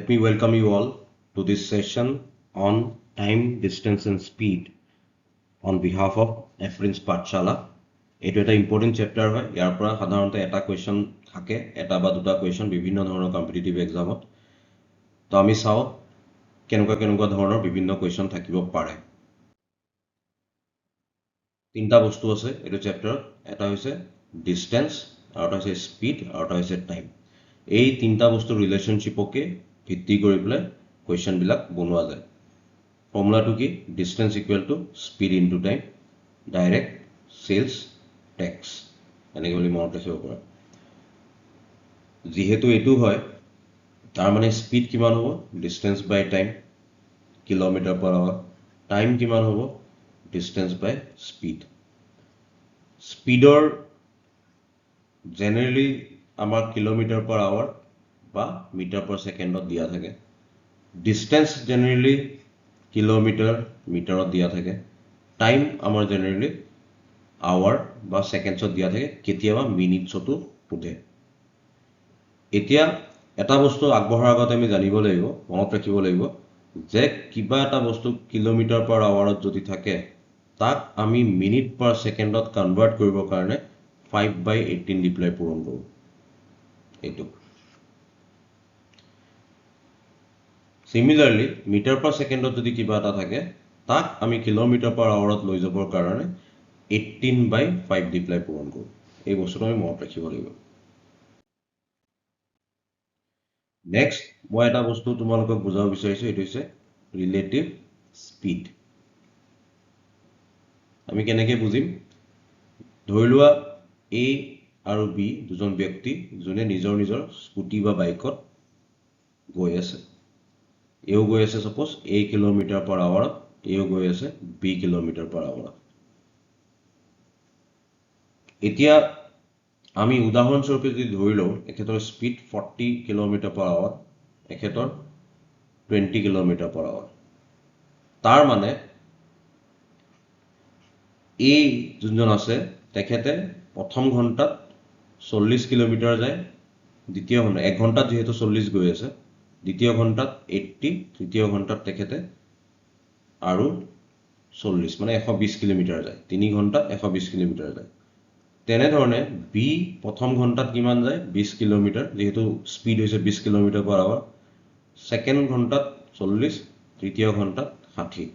Let me welcome you all to this session on time, distance and speed on behalf of Efrin's Pathshala. এইটো এটা important chapter হয়। ইয়াৰ পৰা সাধাৰণতে এটা question থাকে, এটা বা দুটা কুৱেশ্যন বিভিন্ন ধৰণৰ কম্পিটিটিভ এক্সামত। তো আমি চাওঁ কেনেকুৱা ধৰণৰ বিভিন্ন কুৱেশ্যন থাকিব পাৰে। তিনিটা বস্তু আছে এইটো চেপ্টাৰত। এটা হৈছে ডিষ্টেন্স, আৰু এটা হৈছে স্পীড, আৰু এটা হৈছে টাইম। এই তিনিটা বস্তুৰ ৰিলেশ্যনশ্বিপকে ভিত্তি কৰি পেলাই কুৱেশ্যনবিলাক বনোৱা যায়। ফৰ্মুলাটো কি? Distance equal to speed into time, direct sells takes, এনেকৈ বুলি মনত ৰাখিব পৰা। যিহেতু এইটো হয়, তাৰ মানে স্পীড কিমান হ'ব? Distance by time, kilometre per hour. Time কিমান হ'ব? Distance by speed. স্পীডৰ জেনেৰেলি আমাৰ কিলোমিটাৰ পাৰ আৱাৰ বা মিটাৰ পাৰ ছেকেণ্ডত দিয়া থাকে। ডিষ্টেন্স জেনেৰেলি কিলোমিটাৰ মিটাৰত দিয়া থাকে। টাইম আমাৰ জেনেৰেলি আৱাৰ বা ছেকেণ্ডছত দিয়া থাকে, কেতিয়াবা মিনিটছতো সোধে। এতিয়া এটা বস্তু আগবঢ়াৰ আগতে আমি জানিব লাগিব, মনত ৰাখিব লাগিব যে কিবা এটা বস্তু কিলোমিটাৰ পাৰ আৱাৰত যদি থাকে, তাক আমি মিনিট পাৰ ছেকেণ্ডত কনভাৰ্ট কৰিবৰ কাৰণে 5/18 দি পেলাই পূৰণ কৰোঁ। এইটো সিমিলাৰলি মিটাৰ পাৰ ছেকেণ্ডত যদি কিবা এটা থাকে, তাক আমি কিলোমিটাৰ পাৰ আৱাৰত লৈ যাবৰ কাৰণে 18/5 দি পেলাই পূৰণ কৰোঁ। এই বস্তুটো আমি মনত ৰাখিব লাগিব। নেক্সট মই এটা বস্তু তোমালোকক বুজাব বিচাৰিছোঁ, এইটো হৈছে ৰিলেটিভ স্পীড। আমি কেনেকৈ বুজিম? ধৰি লোৱা এ আৰু বি দুজন ব্যক্তি যোনে নিজৰ নিজৰ স্কুটি বা বাইকত গৈ আছে। এও গৈ আছে সাপোজ A কিলোমিটাৰ পাৰ আৱাৰত, এও গৈ আছে B কিলোমিটাৰ পাৰ আৱাৰত। এতিয়া আমি উদাহৰণস্বৰূপে যদি ধৰি লওঁ এখেতৰ স্পীড 40 কিলোমিটাৰ পাৰ আৱাৰ, এখেতৰ 20 কিলোমিটাৰ পাৰ আৱাৰ। তাৰ মানে এই যোনজন আছে তেখেতে প্ৰথম ঘণ্টাত 40 কিলোমিটাৰ যায়, দ্বিতীয় ঘণ্টা 1 ঘণ্টাত যিহেতু 40 গৈ আছে, দ্বিতীয় ঘণ্টাত 80, তৃতীয় ঘণ্টাত তেখেতে আৰু 40 মানে 120 কিলোমিটাৰ যায়। 3 ঘণ্টাত 120 কিলোমিটাৰ যায়। তেনেধৰণে বি প্ৰথম ঘণ্টাত কিমান যায়? 20 কিলোমিটাৰ, যিহেতু স্পীড হৈছে 20 কিলোমিটাৰ পাৰ আৱাৰ। ছেকেণ্ড ঘণ্টাত 40, তৃতীয় ঘণ্টাত 60,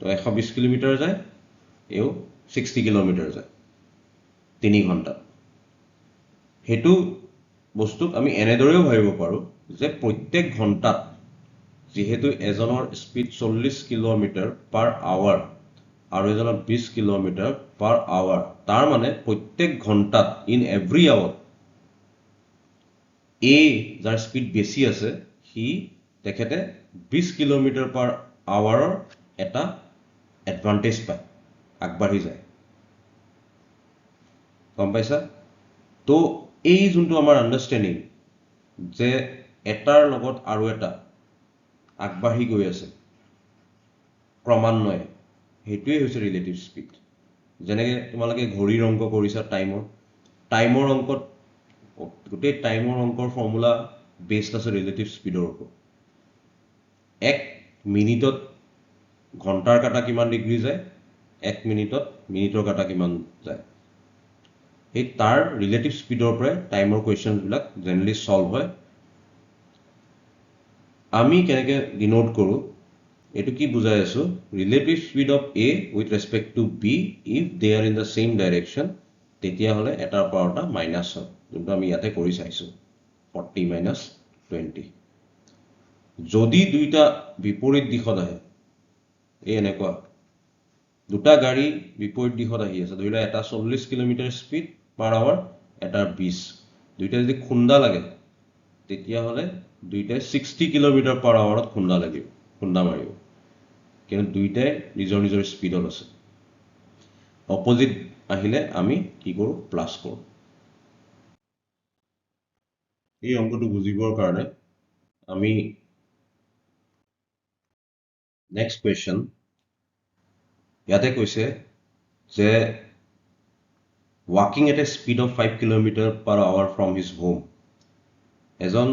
তো 120 কিলোমিটাৰ যায়, এও 60 কিলোমিটাৰ যায় 3 ঘণ্টাত। সেইটো বস্তুক আমি এনেদৰেও ভাবিব পাৰোঁ যে প্ৰত্যেক ঘণ্টাত যিহেতু এজনৰ স্পীড 40 কিলোমিটাৰ পাৰ আৱাৰ আৰু এজনৰ 20 কিলোমিটাৰ পাৰ আৱাৰ, তাৰ মানে প্ৰত্যেক ঘণ্টাত ইন এভৰি আৱাৰ এ যাৰ স্পীড বেছি আছে তেখেতে 20 কিলোমিটাৰ পাৰ আৱাৰৰ এটা এডভান্টেজ পায়, আগবাঢ়ি যায়। গম পাইছা? তো এই যোনটো আমাৰ আণ্ডাৰষ্টেণ্ডিং যে এটাৰ লগত আৰু এটা আগবাঢ়ি গৈ আছে ক্ৰমান্বয়ে, সেইটোৱে হৈছে ৰিলেটিভ স্পীড। যেনেকৈ তোমালোকে ঘড়ীৰ অংক কৰিছা, টাইমৰ অংকত গোটেই টাইমৰ অংকৰ ফৰ্মুলা বেছড আছে ৰিলেটিভ স্পীডৰ ওপৰত। 1 মিনিটত ঘণ্টাৰ কাটা কিমান ডিগ্ৰী যায়, 1 মিনিটত মিনিটৰ কাটা কিমান যায়। সেই তাৰ ৰিলেটিভ স্পীডৰ পৰাই টাইমৰ কুৱেশ্যনবিলাক জেনেৰেলি সলভ হয়। আমি কেনেকৈ ডিনোট কৰোঁ, এইটো কি বুজাই আছোঁ? Relative speed of A with respect to B if they are in the same direction, তেতিয়াহ'লে এটাৰ পৰা এটা মাইনাছ হয়, যোনটো আমি ইয়াতে কৰি চাইছোঁ 40 - 20। যদি দুইটা বিপৰীত দিশত আহে, এই এনেকুৱা দুটা গাড়ী বিপৰীত দিশত আহি আছে, ধৰি লোৱা এটা 40 কিলোমিটাৰ স্পীড পাৰ আৱাৰ, এটাৰ 20, দুইটা যদি খুন্দা লাগে তেতিয়াহ'লে দুইটাই 60 কিলোমিটাৰ পাৰ আৱাৰত খুন্দা মাৰিব, কিন্তু দুইটাই নিজৰ নিজৰ স্পীডত আছে। অপজিট আহিলে আমি কি কৰোঁ? প্লাছ কৰোঁ। এই অংকটো বুজিবৰ কাৰণে আমি নেক্সট কুৱেশ্যন ইয়াতে কৈছে যে ৱাকিং at a speed of 5 kilometre per hour from his home, এজন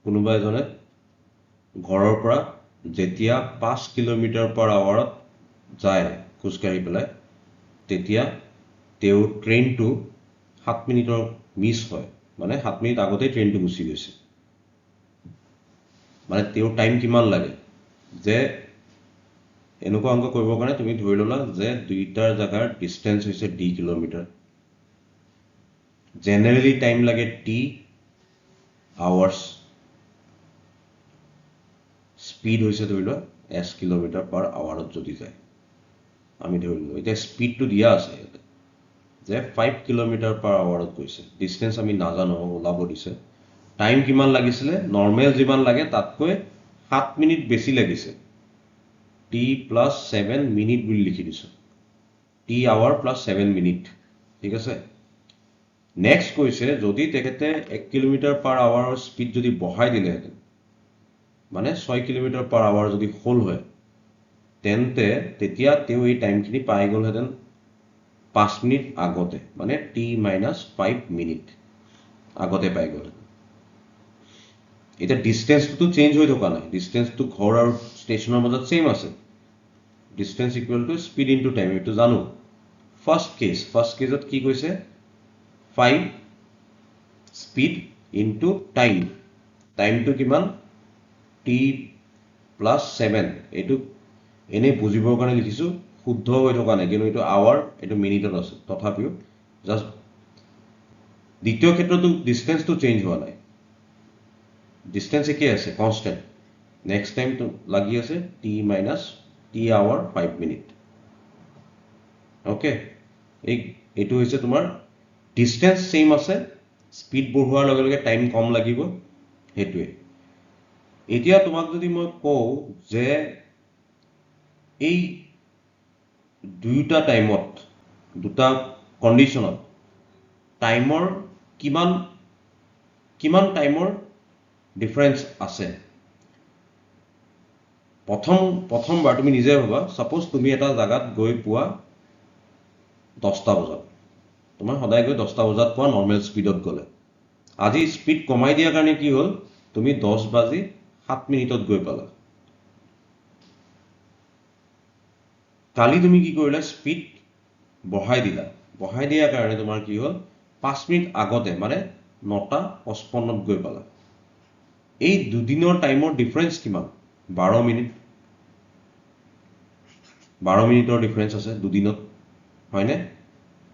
কোনোবা এজনে ঘৰৰ পৰা যেতিয়া 5 কিলোমিটাৰ/আৱাৰত যায় খোজকাঢ়ি পেলাই, তেতিয়া তেওঁৰ ট্ৰেইনটো 7 মিনিটৰ মিছ হয়, মানে 7 মিনিট আগতেই ট্ৰেইনটো গুচি গৈছে। মানে তেওঁৰ টাইম কিমান লাগে? যে এনেকুৱা অংক কৰিবৰ কাৰণে তুমি ধৰি ল'লা যে দুইটাৰ জাগাৰ ডিষ্টেঞ্চ হৈছে d কিলোমিটাৰ। জেনেৰেলি টাইম লাগে t আৱাৰ্ছ, স্পীড হৈছে ধৰি লোৱা s কিলোমিটাৰ/আৱাৰত যদি যায়, আমি ধৰি ললো এতিয়া স্পীডটো দিয়া আছে ইয়াতে যে 5 কিলোমিটাৰ/আৱাৰত গৈছে, ডিষ্টেঞ্চ আমি নাজানো, ওলাব দিছে। টাইম কিমান লাগিছিলে? নৰ্মেল যিমান লাগে তাতকৈ 7 মিনিট বেছি লাগিছে, t + 7 মিনিট বুলি লিখি দিছো, t আৱাৰ + 7 মিনিট। ঠিক আছে। নেক্সট কৈছে যদি তেখেতে 1 কিলোমিটাৰ/আৱাৰৰ স্পীড যদি বঢ়াই দিলেহেঁতেন, মানে 6 কিলোমিটাৰ/আৱাৰ যদি হ'ল হয়, তেন্তে তেতিয়া তেওঁ এই টাইমখিনি পাই গ'লহেঁতেন 5 মিনিট আগতে, মানে t - 5 মিনিট আগতে পাই গ'ল। এতিয়া ডিষ্টেঞ্চটো চেঞ্জ হৈ থকা নাই, ডিষ্টেঞ্চটো ঘৰ আৰু ষ্টেচনৰ মাজত ছেইম আছে। Distance equal to speed into time, এইটো জানো। ফাৰ্ষ্ট কেজত কি কৈছে? 5 স্পীড ইনটু টাইম, টাইমটো কিমান? t + 7। এইটো এনেই বুজিবৰ কাৰণে লিখিছো, শুদ্ধ হৈ থকা নাই, কিন্তু এইটো আৱাৰ, এইটো মিনিটত আছে। তথাপিও জাষ্ট দ্বিতীয় ক্ষেত্ৰতো ডিষ্টেঞ্চটো চেঞ্জ হোৱা নাই, ডিষ্টেঞ্চ একেই আছে, কনষ্টেণ্ট। নেক্সট টাইমটো লাগি আছে t আৱাৰ 5 মিনিট। অ'কে, এইটো হৈছে তোমাৰ ডিষ্টেঞ্চ ছেইম আছে, স্পীড বঢ়োৱাৰ লগে লগে টাইম কম লাগিব, সেইটোৱে। এতিয়া তোমাক যদি মই কওঁ যে এই দুয়োটা টাইমত, দুটা কণ্ডিশ্যনত টাইমৰ কিমান টাইমৰ ডিফাৰেঞ্চ আছে। প্ৰথমবাৰ তুমি নিজে ভাবা, ছাপ'জ তুমি এটা জাগাত গৈ পোৱা 10টা বজাত, তোমাৰ সদায় গৈ 10টা বজাত পোৱা নৰ্মেল স্পীডত গ'লে। আজি স্পীড কমাই দিয়াৰ কাৰণে কি হ'ল, তুমি 10:07 গৈ পালা। কালি তুমি কি কৰিলা? স্পীড বঢ়াই দিলা, বঢ়াই দিয়াৰ কাৰণে তোমাৰ কি হ'ল, 5 মিনিট আগতে, মানে 9:55 গৈ পালা। এই দুদিনৰ টাইমৰ ডিফাৰেঞ্চ কিমান? 12 মিনিট। 12 মিনিটৰ ডিফাৰেঞ্চ আছে দুদিনত, হয়নে?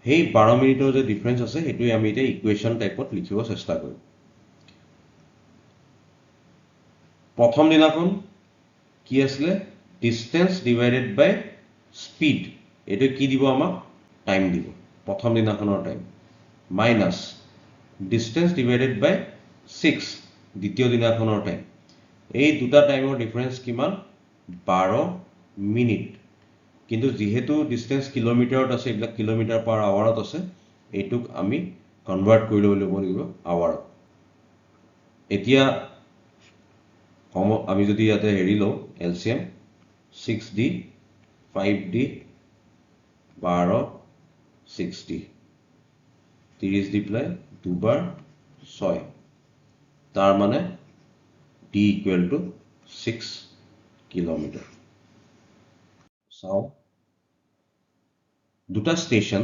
সেই 12 মিনিটৰ যে ডিফাৰেঞ্চ আছে, সেইটোৱে আমি এতিয়া ইকুৱেশ্যন টাইপত লিখিব চেষ্টা কৰিম। প্ৰথম দিনাখন কি আছিলে? ডিষ্টেঞ্চ ডিভাইডেড বাই স্পীড, এইটো কি দিব আমাক? টাইম দিব, প্ৰথম দিনাখনৰ টাইম, মাইনাছ ডিষ্টেঞ্চ ডিভাইডেড বাই 6, দ্বিতীয় দিনাখনৰ টাইম। এই দুটা টাইমৰ ডিফাৰেঞ্চ কিমান? 12 মিনিট। কিন্তু যিহেতু ডিষ্টেঞ্চ কিলোমিটাৰত আছে, এইবিলাক কিলোমিটাৰ/আৱাৰত আছে, এইটোক আমি কনভাৰ্ট কৰি ল'ব লাগিব আৱাৰত। এতিয়া আমি যদি ইয়াতে হেৰি লওঁ, এলচিএম 6d 5d 12 60, 30 দি পেলাই দুবাৰ 6, তাৰ মানে d ইকুৱেল টু 6 কিলোমিটাৰ। চাওঁ, দুটা ষ্টেচন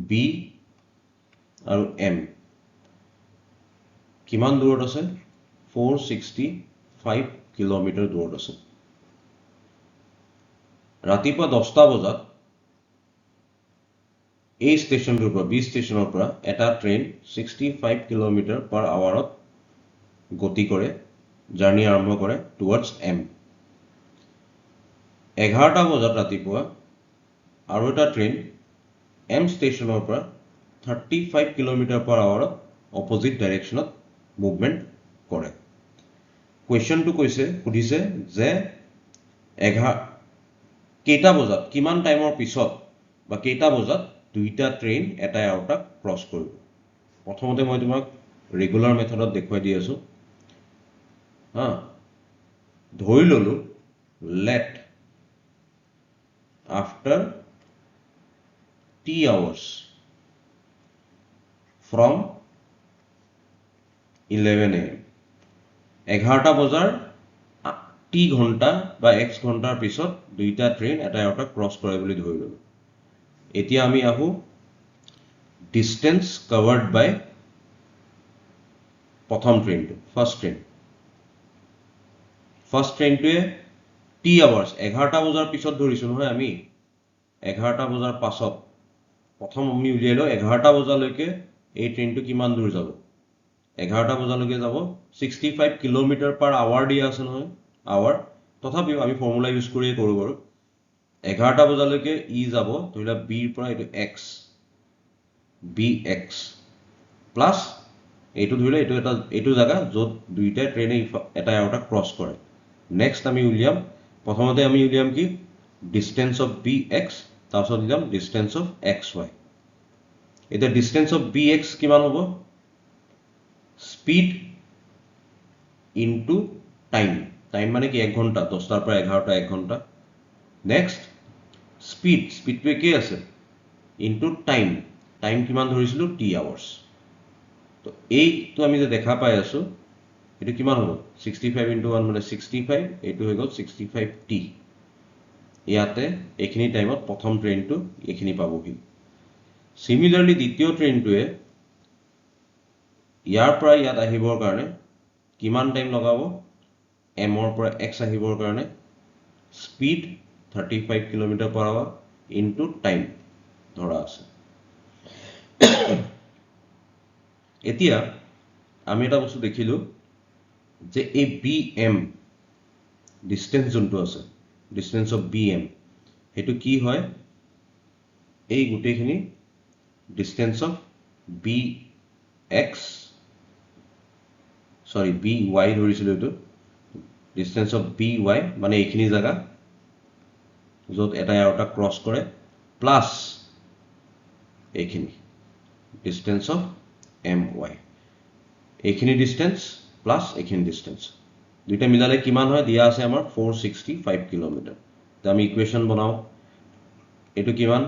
বি আৰু এম কিমান দূৰত আছে? 465 কিলোমিটাৰ দূৰত আছে। ৰাতিপুৱা 10টা বজাত এই ষ্টেচনটোৰ পৰা, বি ষ্টেচনৰ পৰা এটা ট্ৰেইন 65 কিলোমিটাৰ/আৱাৰত গতি কৰে, জাৰ্ণি আৰম্ভ কৰে টুৱাৰ্ডছ এম। 11টা বজাত ৰাতিপুৱা আৰু এটা ট্ৰেইন এম ষ্টেচনৰ পৰা 35 কিলোমিটাৰ/আৱাৰত অপজিট ডাইৰেকশ্যনত মুভমেণ্ট কৰে। কুৱেশ্যনটো সুধিছে যে কেইটা বজাত, কিমান টাইমৰ পিছত বা কেইটা বজাত দুইটা ট্ৰেইন এটাই আৰু এটাক ক্ৰছ কৰিব। প্ৰথমতে মই তোমাক ৰেগুলাৰ মেথডত দেখুৱাই দি আছো। ধৰি ললো let after t hours from 11 AM 11টা বজাৰ টি ঘণ্টা বা x ঘণ্টাৰ পিছত দুইটা ট্ৰেইন এটা এটা ক্ৰছ কৰে বুলি ধৰি ললো এতিয়া আমি আহো ডিসটেন্স কভাৰ্ড বাই প্ৰথম ট্ৰেইনটো ফাৰ্ষ্ট ট্ৰেইনটোৱে টি আৱাৰ্ছ 11টা বজাৰ পিছত ধৰিছো নহয় আমি 11টা বজাৰ পাছত প্ৰথম আমি উলিয়ালো 11টা বজালৈকে এই ট্ৰেইনটো কিমান দূৰ যাব 11টা বজালৈকে যাব 65 কিলোমিটাৰ পাৰ আৱাৰ দিয়া আছে নহয় আৱাৰ তথাপিও আমি ফৰ্মুলা ইউজ কৰিয়ে কৰো বাৰু 11টা বজালৈকে ই যাব ধৰিলা বি ৰ পৰা এইটো এক্স bx প্লাছ এইটো ধৰিলে এইটো জায়গা য'ত দুইটা ট্ৰেইনে এটা এটা ক্ৰছ কৰে নেক্সট আমি উলিয়াম প্ৰথমতে আমি উলিয়াম কি ডিসটেন্স অফ bx তাৰপিছত উলিয়াম ডিসটেন্স অফ xy এতিয়া ডিসটেন্স অফ bx কিমান হ'ব স্পিড ইনটু টাইম মানে কি 1 ঘন্টা 10টাৰ পৰা 11টা 1 ঘন্টা নেক্সট স্পিডটো কি আছে ইনটু টাইম কিমান ধৰিছিলো টি আৱাৰ্ছ তো এইটো আমি যে দেখা পাই আছো এটো কিমান হ'ব 65 ইনটু 1 মানে 65 এইটো হৈ গ'ল 65t ইয়াতে এইখিনি টাইমত প্ৰথম ট্ৰেইনটো এইখিনি পাবহি সিমিলাৰলি দ্বিতীয় ট্ৰেইনটোৱে ইয়াৰ পৰা ইয়াত আহিবৰ কাৰণে কিমান টাইম লগাব m ৰ পৰা x আহিবৰ কাৰণে speed 35 kilometre per hour into time ধৰা আছে এতিয়া আমি এটা বস্তু দেখিলো যে এই bm ডিসটেন্স যোনটো আছে ডিসটেন্স অফ bm হেতু কি হয় এই গুটেখিনি distance of bx sorry by ধৰিছিল এটো ডিসটেন্স অফ by মানে এইখিনি জায়গা য'ত এটা এটা ক্ৰছ কৰে প্লাস এইখিনি ডিসটেন্স অফ my এইখিনি ডিসটেন্স প্লাস এইখিনি ডিসটেন্স দুইটা মিলালে কিমান হয় দিয়া আছে আমাৰ 465 কিলোমিটাৰ তে আমি ইকুৱেশন বনাও এটো কিমান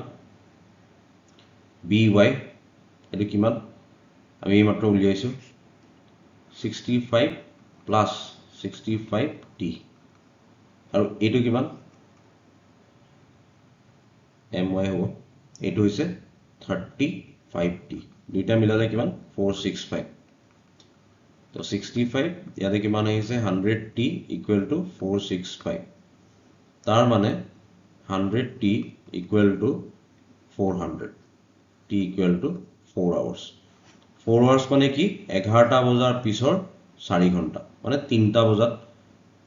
by এটো কিমান আমি এই মাত্ৰ উলিয়াইছো 65 প্লাস 65t আৰু এটো কিমান my হ'ব এটো হৈছে 35t দুইটা মিলালে কিমান 465 তো 65 ইয়াতে কিমান আহিছে 100t equal to 465 তাৰ মানে 100t equal to 400 t equal to 4 hours 4 hours মানে কি 11টা বজাৰ পিছৰ 4 ঘণ্টা মানে 3টা বজাত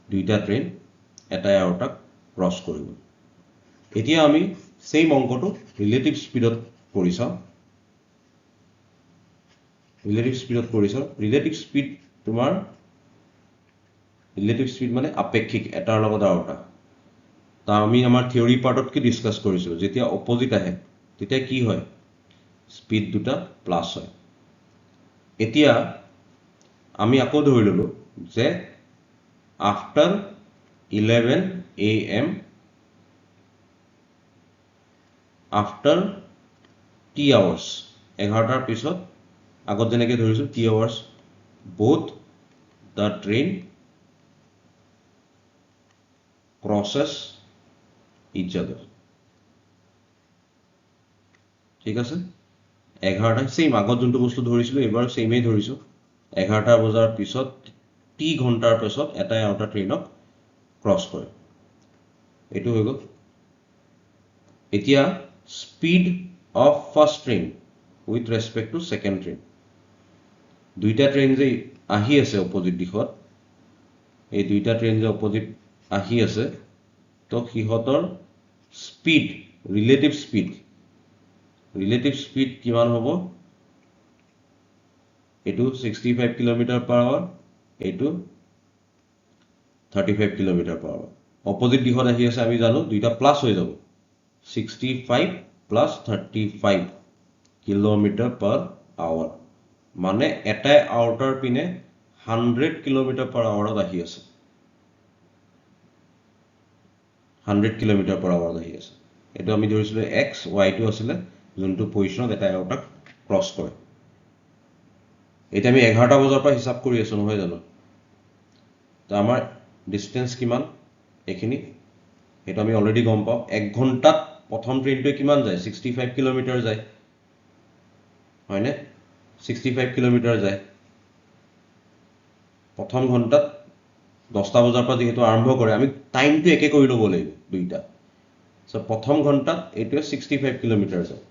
দুইটা ট্ৰেইন এটা এটা ক্ৰছ কৰিব এতিয়া আমি সেম অংকটো ৰিলেটিভ স্পিডত কৰিছা ৰিলেটিভ স্পিড তোমাৰ ৰিলেটিভ স্পিড মানে আপেক্ষিক এটাৰ লগত আৰটা তা আমি আমাৰ থিওৰি পাৰ্টত কি ডিসকাস কৰিছো যেতিয়া অপোজিট আহে তেতিয়া কি হয় স্পিড দুটা প্লাস হয় এতিয়া আমি আকৌ ধৰি ললো যে after 11 am after t hours 11টাৰ পিছত আগত যেনেকৈ ধৰিছো t hours both the train crosses each other ঠিক আছে 11টা সেম আগত যোনটো বস্তু ধৰিছিলো এবাৰ সেমই ধৰিছো 11টা বজাৰ পিছত t ঘণ্টাৰ পিছত এটা এটা ট্ৰেইনক ক্ৰছ কৰে এটো হৈ গ'ল এতিয়া speed of first train with respect to second train দুইটা ট্ৰেইন যে আহি আছে অপোজিট দিশত এই দুইটা ট্ৰেইন যে অপোজিট আহি আছে তো হিহতৰ স্পিড ৰিলেটিভ স্পিড কিমান হ'ব এটো 65 কিলোমিটাৰ পাৰ আৱাৰ এটো 35 কিলোমিটাৰ পাৰ আৱাৰ অপোজিট দিশত আহি আছে আমি জানো দুইটা প্লাস হৈ যাব 65 প্লাস 35 কিলোমিটাৰ পাৰ আৱাৰ মানে এটা আউটাৰ পিনে 100 কিলোমিটাৰ পাৰ আৱাৰত আহি আছে 100 কিলোমিটাৰ পাৰ আৱাৰত আহি আছে এটো আমি ধৰিছিলো x y টো আছিল যোনটো পজিশনত এটা আউটাৰ ক্ৰছ কৰে এটা আমি 11টা বজাৰ পৰা হিসাব কৰি আছো নহয় জানো তো আমাৰ ডিষ্টেঞ্চ কিমান এইখিনি সেইটো আমি অলৰেডি গম পাওঁ 1 ঘণ্টাত প্ৰথম ট্ৰেইনটোৱে কিমান যায় 65 কিলোমিটাৰ যায় হয়নে 65 কিলোমিটাৰ যায় প্ৰথম ঘণ্টাত 10টা বজাৰ পৰা যেহেতু আৰম্ভ কৰে আমি টাইমটো একে কৰি ল'ব লাগিব দুইটা সো প্ৰথম ঘণ্টাত এইটোৱে 65 কিলোমিটাৰ যায়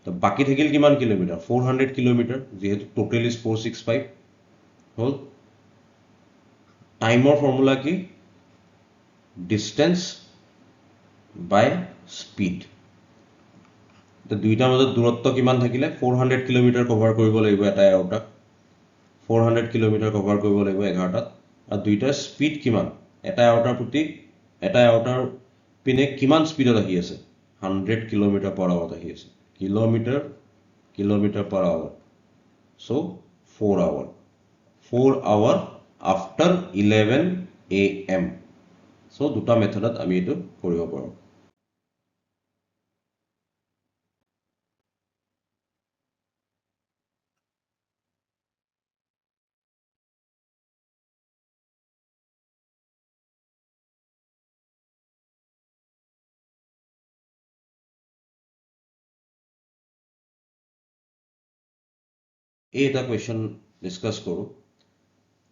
তো বাকি থাকিল কিমান কিলোমিটাৰ 400 কিলোমিটাৰ যেহেতু টোটাল ইজ 465 হল টাইমৰ ফৰ্মুলা কি ডিষ্টেন্স বাই স্পীড তো দুইটাৰ মাজত দূৰত্ব কিমান থাকিলে 400 কিলোমিটাৰ কভাৰ কৰিব লাগিব এটা এৰ'টাক 400 কিলোমিটাৰ কভাৰ কৰিব লাগিব 11টাত আৰু দুইটাৰ স্পীড কিমান এটা এৰ'টাৰ প্ৰতি এটা এৰ'টাৰ পিনে কিমান স্পীডত আহি আছে 100 কিলোমিটাৰ পাৰ আৱাৰত আহি আছে kilometre per hour so 4 hour after 11 AM so দুটা মেথডত আমি এটো কৰিব পাৰো এই এটা কোৱেশ্চন ডিসকাস কৰো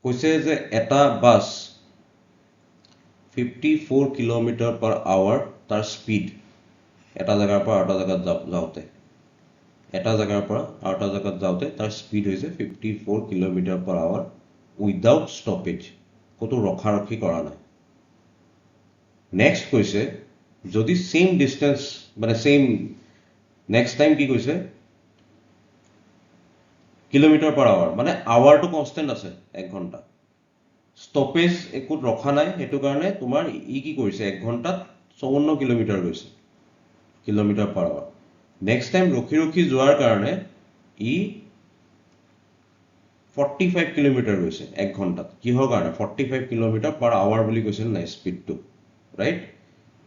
কৈছে যে এটা বাস 54 কিলোমিটাৰ পাৰ আৱাৰ তাৰ স্পীড এটা জায়গাৰ পৰা আটা জায়গাত যাওঁতে এটা জায়গাৰ পৰা আটা জায়গাত যাওঁতে তাৰ স্পীড হৈছে 54 kilometre per hour without stoppage কতো ৰখাৰখি কৰা নাই নেক্সট কৈছে যদি সেম ডিসটেন্স মানে সেম নেক্সট টাইম কি কৈছে কিলোমিটাৰ পাৰ আৱাৰ মানে আৱাৰটো কনস্ট্যান্ট আছে 1 ঘণ্টা স্টপেজ একোত ৰখা নাই হেতু কাৰণে তোমাৰ ই কি কৰিছে 1 ঘণ্টাত 54 কিলোমিটাৰ গৈছে kilometre per hour next time ৰখি যোৱাৰ কাৰণে ই 45 কিলোমিটাৰ গৈছে 1 ঘণ্টাত কিহৰ কাৰণে 45 কিলোমিটাৰ পাৰ আৱাৰ বুলি কৈছিল না স্পীডটো ৰাইট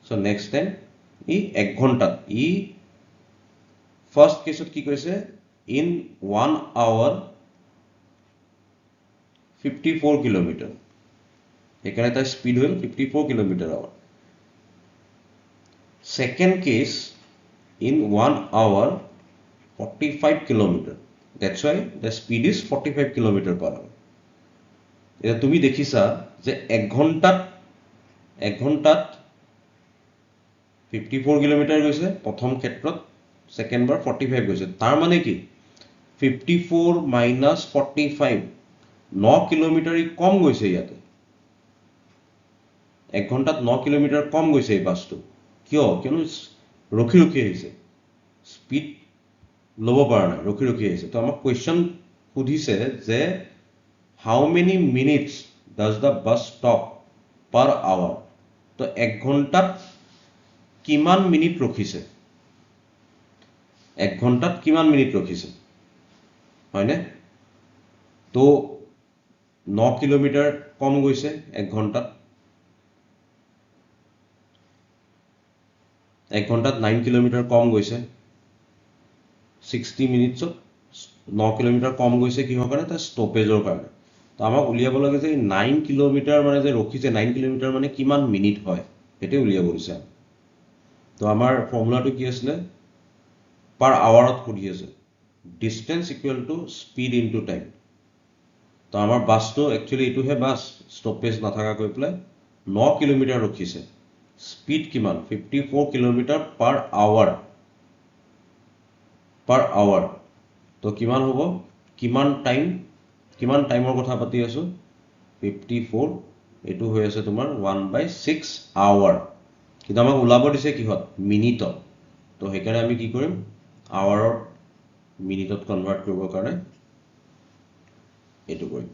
সো নেক্সট টাইম ই 1 ঘণ্টাত ই ফাৰ্স্ট কেছত কি কৈছে in 1 hour 54 কিলোমিটাৰ এখানে তার স্পিড হল 54 kilometre hour second case in 1 hour 45 kilometre that's why the speed is 45 kilometre per hour এটা তুমি দেখিছা যে 1 ঘণ্টাত 54 কিলোমিটার গৈছে প্ৰথম ক্ষেত্ৰত সেকেন্ড বাৰ 45 গৈছে তাৰ মানে কি 54 minus 45 9 কিলোমিটাৰ কম গৈছে ইয়াতে 1 ঘণ্টাত 9 কিলোমিটাৰ কম গৈছে এই বাসটো কিয় কিয়নো ৰখি আহিছে স্পীড লব পৰা নাই ৰখি আহিছে তো আমাক কোৱেশ্চন সুধিছে যে how many minutes does the bus stop per hour তো 1 ঘণ্টাত কিমান মিনিট ৰখিছে 1 ঘণ্টাত কিমান মিনিট ৰখিছে হয়নে তো 9 কিলোমিটাৰ কম গৈছে 1 ঘণ্টাত 1 ঘণ্টাত 9 কিলোমিটাৰ কম গৈছে 60 মিনিটছত 9 কিলোমিটাৰ কম গৈছে কিহৰ কাৰণে তাৰ ষ্টপেজৰ কাৰণে তো আমাক উলিয়াব লাগে যে 9 কিলোমিটাৰ মানে যে ৰখিছে 9 কিলোমিটাৰ মানে কিমান মিনিট হয় হেতে উলিয়াব দিছে তো আমাৰ ফৰ্মুলাটো কি আছিল পাৰ আৱাৰত সুধি আছে distance equal to speed into time তো আমাৰ বাসটো একচুয়ালি এটোহে বাস ষ্টপেজ নাথাকা কৈ প্লাই 9 কিলোমিটাৰ ৰখিছে স্পীড কিমান 54 কিলোমিটাৰ পাৰ আৱাৰ তো কিমান হ'ব কিমান টাইমৰ কথা পাতি আছো 54 এটো হৈ আছে তোমাৰ 1/6 আৱাৰ কিন্তু আমাক উলাব দিছে কিহত মিনিটত তো হেকাৰণে আমি কি কৰিম আৱাৰৰ মিনিটত কনভাৰ্ট কৰিবৰ কাৰণে এটো কৰিম